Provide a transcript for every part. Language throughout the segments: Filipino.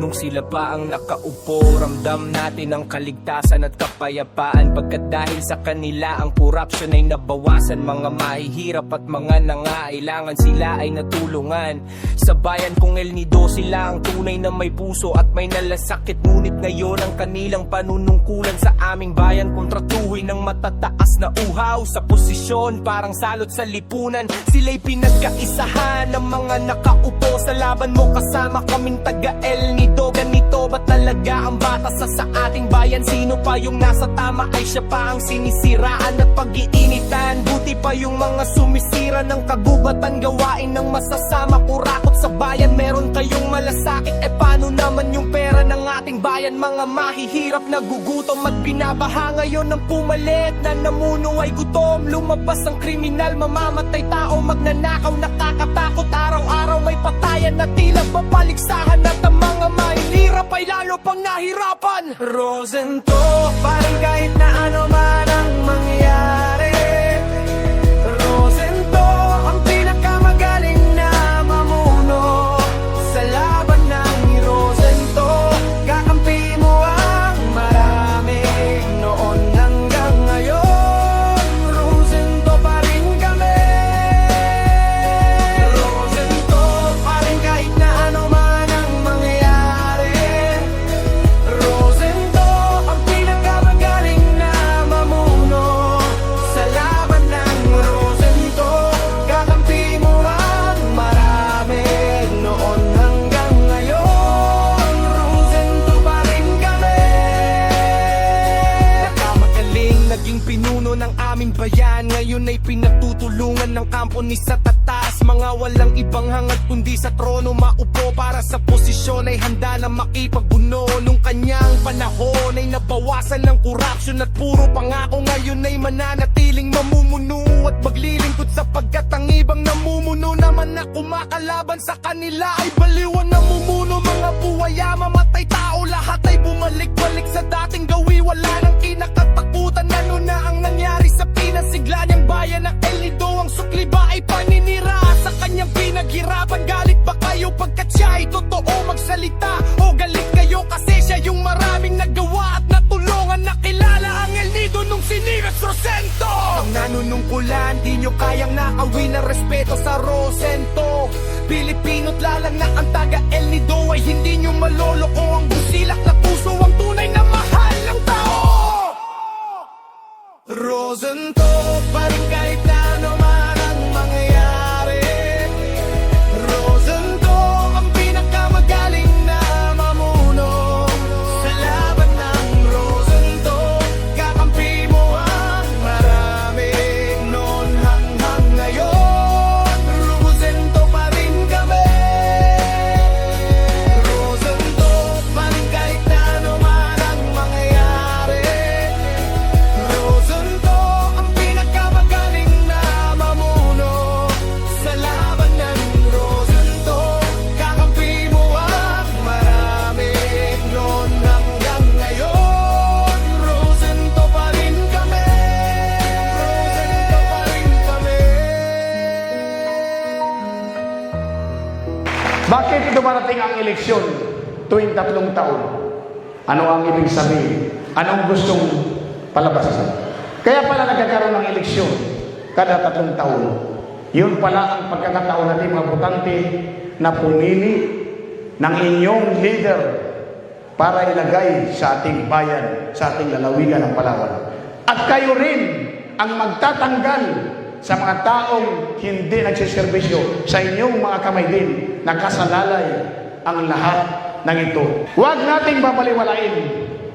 Nung sila pa ang nakaupo, ramdam natin ang kaligtasan at kapayapaan. Pagkat dahil sa kanila ang corruption ay nabawasan. Mga mahihirap at mga nangailangan, sila ay natulungan. Sa bayan kong El Nido, sila ang tunay na may puso at may nalasakit. Ngunit ngayon ang kanilang panunungkulan sa aming bayan, kontratuhin ng matataas na uhaw. Sa posisyon parang salot sa lipunan, sila'y pinagkaisahan ng mga nakaupo. Sa laban mo kasama kaming taga El Nido. Ganito ba talaga ang batas sa ating bayan? Sino pa yung nasa tama ay siya pa ang sinisiraan at pag-iinitan. Buti pa yung mga sumisira ng kagubatan, gawain ng masasama, kurakot sa bayan. Meron kayong malasakit, paano naman yung pera ng ating bayan? Mga mahihirap nagugutom at binabaha ngayon ng pumalit na namuno ay gutom. Lumabas ang kriminal, mamamatay tao, magnanakaw, nakakatakot. Araw-araw may patayan na tila papaligsahan at ang mga mahihirap ay lalo pang nahirapan. Rosento, parang kahit na ano man ang mangyari. Rosento, ang pinakamagaling na mamuno sa laban ng Rosento. Kakampi mo ang marami noon hanggang ngayon. Rosento pa rin kami. Rosento, parang kahit na ano man ang mangyari. Rosento, ang pinakamagaling na mamuno sa laban ng Rosento. Kakampi mo ang marami noon hanggang ngayon. Rosento pa rin kami. Nakamagaling, naging pinuno ng aming bayan. Ngayon ay pinagtutulungan ng kampo ni sa tatas. Mga walang ibang hangad kundi sa trono maupo. Para sa posisyon ay handa na makipagbuno. Nung kanyang panahon ay nabawasan ng corruption at puro pangako. Ngayon ay mananatiling mamumuno at maglilingkod, sapagkat ang ibang namumuno naman na kumakalaban sa kanila ay baliwan namumuno. Mga buwaya, mamatay tao, lahat ay bumalik-balik sa dating gawi. Wala nang kinakatakutan. Ano na ang nangyari sa pinasigla niyang bayan ng El Nido? Ang sukli ba ay paninira sa kanyang pinaghirapan? Galit ba kayo pagkat siya ay totoo magsalita? O galit kayo kasi siya yung maraming nagawa at natulungan? Nakilala ang El Nido nung sinigas Rosento. Ang nanunungkulan, di nyo kayang nakawin ng respeto sa Rosento. Pilipino't lalang na ang taga El Nido ay hindi nyo maloloko. Ang busilak na puso, ang tunay na mahal ng tao. Rosento, parang kahit na ano man ang mangyayari. Rosento, ang pinakamagaling na mamuno sa laban ng Rosento. Kakampi mo ang marami noon hanggang ngayon. Rosento pa rin kami. Rosento, parang kahit na ano man ang mangyayari. Rosento, ang pinakamagaling na mamuno sa laban ng Rosento. Kakampi mo ang marami noon hanggang ngayon. Rosento pa rin kami. Rosento pa rin kami. Bakit dumarating ang eleksyon tuwing 3 taon? Ano ang ibig sabihin? Anong gustong palabasan? Kaya pala nagkakaroon ng eleksyon kada 3 taon. Yun pala ang pagkakataon natin mga botante na pumili ng inyong leader para ilagay sa ating bayan, sa ating lalawigan ng Palawan. At kayo rin ang magtatanggal sa mga taong hindi nagsiservisyo sa inyong mga kamay din, nakasalalay ang lahat ng ito. Huwag nating babaliwalain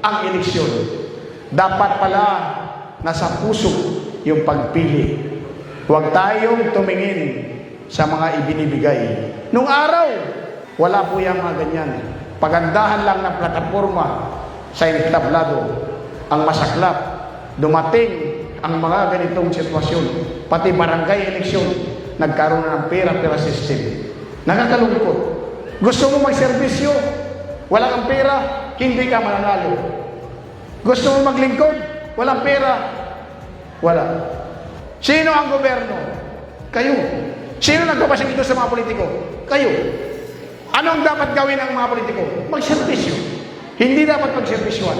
ang eleksyon. Dapat pala nasa puso yung pagpili. Huwag tayong tumingin sa mga ibinibigay. Nung araw, wala po yung mga ganyan. Pagandahan lang ng plataforma sa entablado. Ang masaklap, dumating ang mga ganitong sitwasyon. Pati barangay eleksyon, nagkaroon na ng pera-pera system. Nakakalungkot. Gusto mo magserbisyo, wala kang pera, hindi ka mananalo. Gusto mo maglingkod, walang pera, wala. Sino ang gobyerno? Kayo. Sino nagpapasing dito sa mga politiko? Kayo. Anong dapat gawin ng mga politiko? Magserbisyo. Hindi dapat magserbisyuan.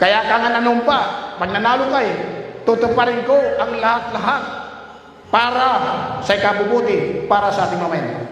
Kaya ka nga nanumpa, pag nanalo ka tutuparin ko ang lahat-lahat para sa ikabubuti, para sa ating mamayan.